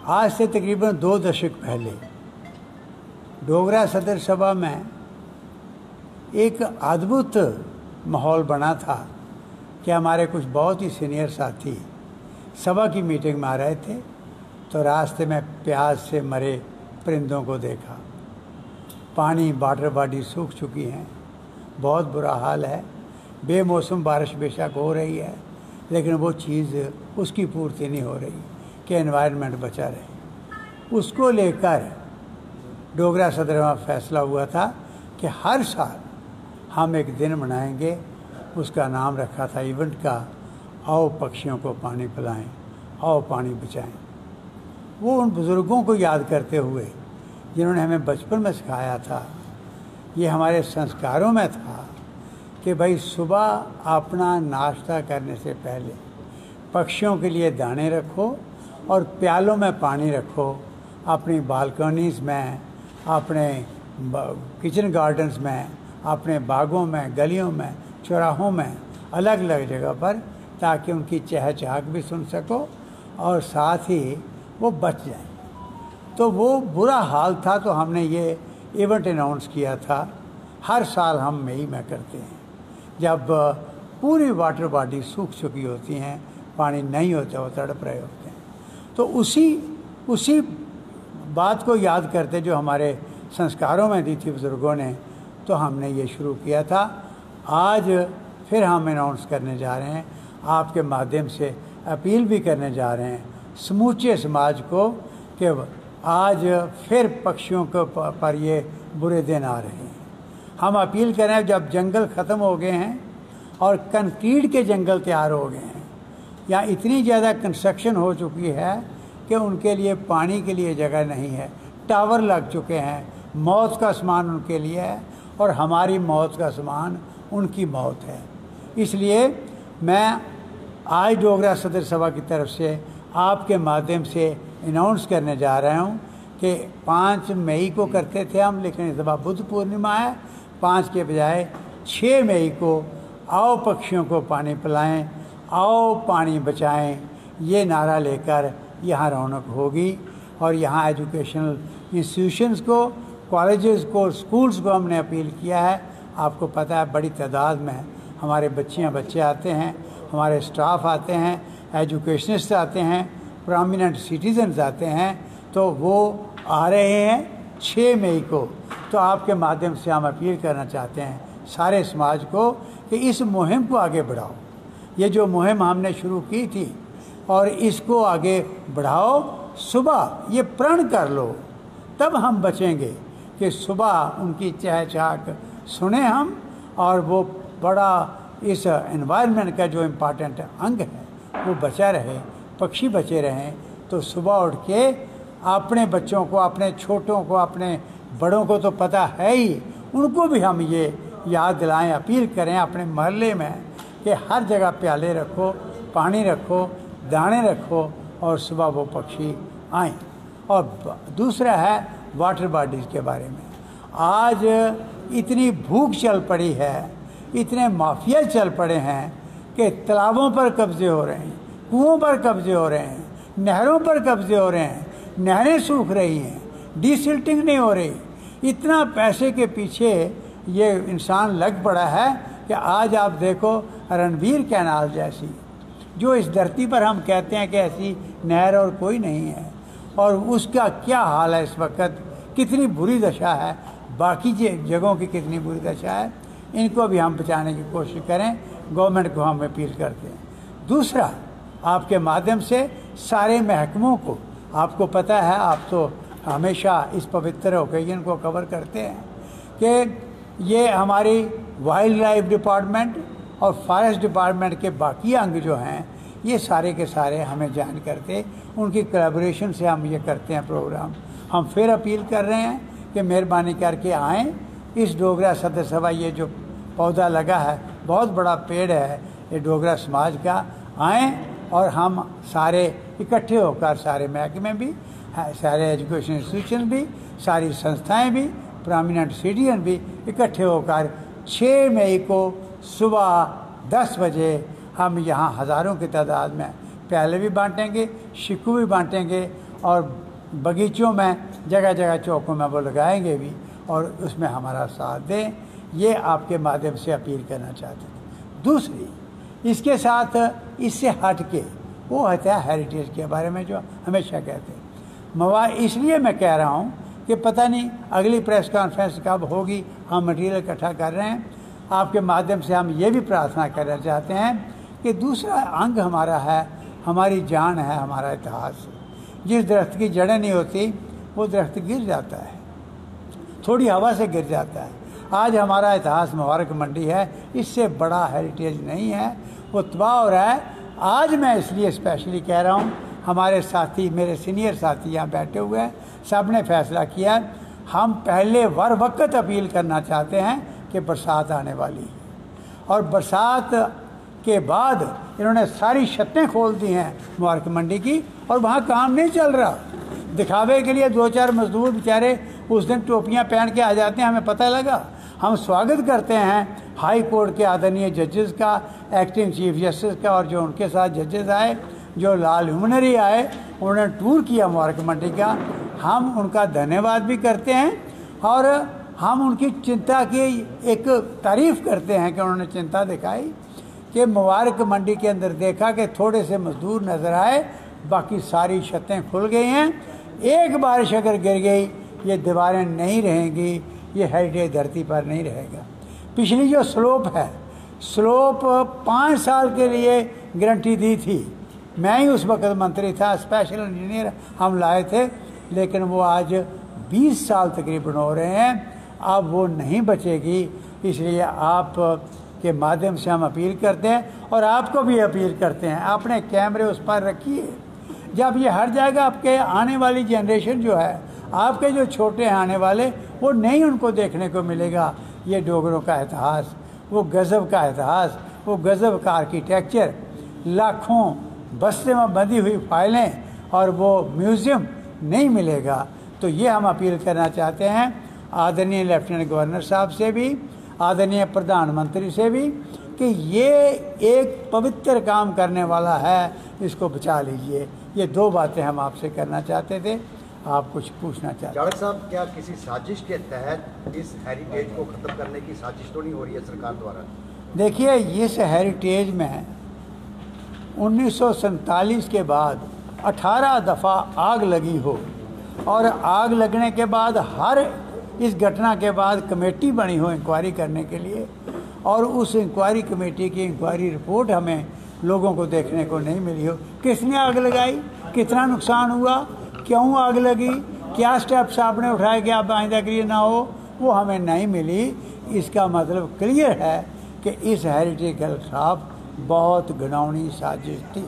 आज से तकरीबन 2 दशक पहले डोगरा सदर सभा में एक अद्भुत माहौल बना था कि हमारे कुछ बहुत ही सीनियर साथी सभा की मीटिंग में आ रहे थे तो रास्ते में प्यास से मरे परिंदों को देखा। पानी वाटर बॉडी सूख चुकी हैं, बहुत बुरा हाल है। बेमौसम बारिश बेशक हो रही है लेकिन वो चीज़ उसकी पूर्ति नहीं हो रही कि एनवायरनमेंट बचा रहे। उसको लेकर डोगरा सदर में फैसला हुआ था कि हर साल हम एक दिन मनाएंगे। उसका नाम रखा था इवेंट का, आओ पक्षियों को पानी पिलाएं, आओ पानी बचाएं। वो उन बुज़ुर्गों को याद करते हुए जिन्होंने हमें बचपन में सिखाया था, ये हमारे संस्कारों में था कि भाई सुबह अपना नाश्ता करने से पहले पक्षियों के लिए दाने रखो और प्यालों में पानी रखो। अपनी बालकनीज़ में, अपने किचन गार्डन्स में, अपने बागों में, गलियों में, चौराहों में, अलग अलग जगह पर, ताकि उनकी चहचहाट भी सुन सको और साथ ही वो बच जाएं। तो वो बुरा हाल था तो हमने ये इवेंट अनाउंस किया था। हर साल हम मई में करते हैं जब पूरी वाटर बॉडी सूख चुकी होती हैं, पानी नहीं होता, वो तड़प रहे होते हैं। तो उसी बात को याद करते जो हमारे संस्कारों में दी थी बुज़ुर्गों ने, तो हमने ये शुरू किया था। आज फिर हम अनाउंस करने जा रहे हैं, आपके माध्यम से अपील भी करने जा रहे हैं समूचे समाज को कि आज फिर पक्षियों को पर ये बुरे दिन आ रहे हैं। हम अपील करें, जब जंगल ख़त्म हो गए हैं और कंक्रीट के जंगल तैयार हो गए हैं, यहाँ इतनी ज़्यादा कंस्ट्रक्शन हो चुकी है कि उनके लिए पानी के लिए जगह नहीं है, टावर लग चुके हैं, मौत का सामान उनके लिए है और हमारी मौत का सामान उनकी मौत है। इसलिए मैं आज डोगरा सदर सभा की तरफ से आपके माध्यम से अनाउंस करने जा रहा हूँ कि 5 मई को करते थे हम, लेकिन इस दफ़ा बुद्ध पूर्णिमा है, 5 के बजाय 6 मई को आओ पक्षियों को पानी पिलाएं, आओ पानी बचाएं, ये नारा लेकर यहाँ रौनक होगी। और यहाँ एजुकेशनल इंस्टीट्यूशंस को, कॉलेजेस को, स्कूल्स को हमने अपील किया है। आपको पता है बड़ी तादाद में हमारे बच्चे आते हैं, हमारे स्टाफ आते हैं, एजुकेशनिस्ट आते हैं, प्रोमिनेंट सिटीजन्स आते हैं, तो वो आ रहे हैं 6 मई को। तो आपके माध्यम से हम अपील करना चाहते हैं सारे समाज को कि इस मुहिम को आगे बढ़ाओ। ये जो मुहिम हमने शुरू की थी और इसको आगे बढ़ाओ। सुबह ये प्रण कर लो, तब हम बचेंगे कि सुबह उनकी चहचहाट सुने हम और वो बड़ा इस एनवायरनमेंट का जो इम्पॉर्टेंट अंग है वो बचा रहे, पक्षी बचे रहें। तो सुबह उठ के अपने बच्चों को, अपने छोटों को, अपने बड़ों को तो पता है ही, उनको भी हम ये याद दिलाएं, अपील करें अपने मोहल्ले में कि हर जगह प्याले रखो, पानी रखो, दाने रखो और सुबह वो पक्षी आएँ। और दूसरा है वाटर बॉडीज़ के बारे में। आज इतनी भूख चल पड़ी है, इतने माफिया चल पड़े हैं कि तालाबों पर कब्जे हो रहे हैं, कुओं पर कब्जे हो रहे हैं, नहरों पर कब्जे हो रहे हैं, नहरें सूख रही हैं, डिसिल्टिंग नहीं हो रही। इतना पैसे के पीछे ये इंसान लग पड़ा है कि आज आप देखो रणवीर कैनाल जैसी, जो इस धरती पर हम कहते हैं कि ऐसी नहर और कोई नहीं है, और उसका क्या हाल है इस वक्त, कितनी बुरी दशा है, बाकी जगहों की कितनी बुरी दशा है। इनको भी हम बचाने की कोशिश करें, गवर्नमेंट को हम अपील करते हैं। दूसरा, आपके माध्यम से सारे महकमों को, आपको पता है, आप तो हमेशा इस पवित्र ओकेजन को कवर करते हैं कि ये हमारी वाइल्ड लाइफ डिपार्टमेंट और फॉरेस्ट डिपार्टमेंट के बाकी अंग जो हैं, ये सारे के सारे हमें ज्वाइन करते, उनकी कोलैबोरेशन से हम ये करते हैं प्रोग्राम। हम फिर अपील कर रहे हैं कि मेहरबानी करके आएँ इस डोगरा सदर सभा, ये जो पौधा लगा है बहुत बड़ा पेड़ है ये डोगरा समाज का, आएँ और हम सारे इकट्ठे होकर, सारे महकमे भी, सारे एजुकेशन इंस्टीट्यूशन भी, सारी संस्थाएं भी, प्रोमिनेंट सिटीजन भी इकट्ठे होकर 6 मई को सुबह 10 बजे हम यहाँ हज़ारों की तादाद में प्याले भी बांटेंगे, शिक्कू भी बांटेंगे और बगीचों में जगह जगह चौकों में वो लगाएंगे भी और उसमें हमारा साथ दें। ये आपके माध्यम से अपील करना चाहते थे। दूसरी, इसके साथ इससे हट के वो होता है हेरिटेज के बारे में जो हमेशा कहते हैं। इसलिए मैं कह रहा हूँ कि पता नहीं अगली प्रेस कॉन्फ्रेंस कब होगी, हम मटेरियल इकट्ठा कर रहे हैं। आपके माध्यम से हम ये भी प्रार्थना करना चाहते हैं कि दूसरा अंग हमारा है, हमारी जान है, हमारा इतिहास। जिस दरख्त की जड़ें नहीं होती वो दरख्त गिर जाता है, थोड़ी हवा से गिर जाता है। आज हमारा इतिहास मुबारक मंडी है, इससे बड़ा हेरिटेज नहीं है, वो तबाह हो रहा है। आज मैं इसलिए स्पेशली कह रहा हूँ, हमारे साथी, मेरे सीनियर साथी यहाँ बैठे हुए हैं, सब ने फैसला किया, हम पहले वक्त अपील करना चाहते हैं कि बरसात आने वाली है और बरसात के बाद इन्होंने सारी छतें खोल दी हैं मुबारक मंडी की और वहाँ काम नहीं चल रहा। दिखावे के लिए 2-4 मजदूर बेचारे उस दिन टोपियाँ पहन के आ जाते हैं, हमें पता लगा। हम स्वागत करते हैं हाई कोर्ट के आदरणीय जजेस का, एक्टिंग चीफ जस्टिस का, और जो उनके साथ जजेस आए, जो लाल लुमिनरी आए, उन्होंने टूर किया मुबारक मंडी का, हम उनका धन्यवाद भी करते हैं और हम उनकी चिंता की एक तारीफ़ करते हैं कि उन्होंने चिंता दिखाई कि मुबारक मंडी के अंदर देखा कि थोड़े से मजदूर नज़र आए, बाकी सारी छतें खुल गई हैं। एक बारिश अगर गिर गई ये दीवारें नहीं रहेंगी, ये हेरिटेज धरती पर नहीं रहेगा। पिछली जो स्लोप है, स्लोप 5 साल के लिए गारंटी दी थी, मैं ही उस वक्त मंत्री था, स्पेशल इंजीनियर हम लाए थे, लेकिन वो आज 20 साल तकरीबन हो रहे हैं, अब वो नहीं बचेगी। इसलिए आप के माध्यम से हम अपील करते हैं और आपको भी अपील करते हैं, अपने कैमरे उस पर रखिए। जब ये हट जाएगा, आपके आने वाली जनरेशन जो है, आपके जो छोटे आने वाले, वो नहीं उनको देखने को मिलेगा ये डोगरों का इतिहास, वो गज़ब का इतिहास, वो गज़ब का आर्किटेक्चर, लाखों बस्ते में बंधी हुई फाइलें और वो म्यूज़ियम नहीं मिलेगा। तो ये हम अपील करना चाहते हैं आदरणीय लेफ्टिनेंट गवर्नर साहब से भी, आदरणीय प्रधानमंत्री से भी, कि ये एक पवित्र काम करने वाला है, इसको बचा लीजिए। ये 2 बातें हम आपसे करना चाहते थे। आप कुछ पूछना चाहते हैं? जावेद साहब, क्या किसी साजिश के तहत इस हेरिटेज को ख़त्म करने की साजिश तो नहीं हो रही है सरकार द्वारा? देखिए, इस हेरिटेज में 1947 के बाद 18 दफ़ा आग लगी हो और आग लगने के बाद हर इस घटना के बाद कमेटी बनी हो इंक्वायरी करने के लिए, और उस इंक्वायरी कमेटी की इंक्वायरी रिपोर्ट हमें लोगों को देखने को नहीं मिली हो। किसने आग लगाई, कितना नुकसान हुआ, क्यों आग लगी, क्या स्टेप्स आपने उठाए कि आप आइंदा के लिए ना हो, वो हमें नहीं मिली। इसका मतलब क्लियर है कि इस हेरिटेज के खिलाफ बहुत घिनौनी साजिश थी।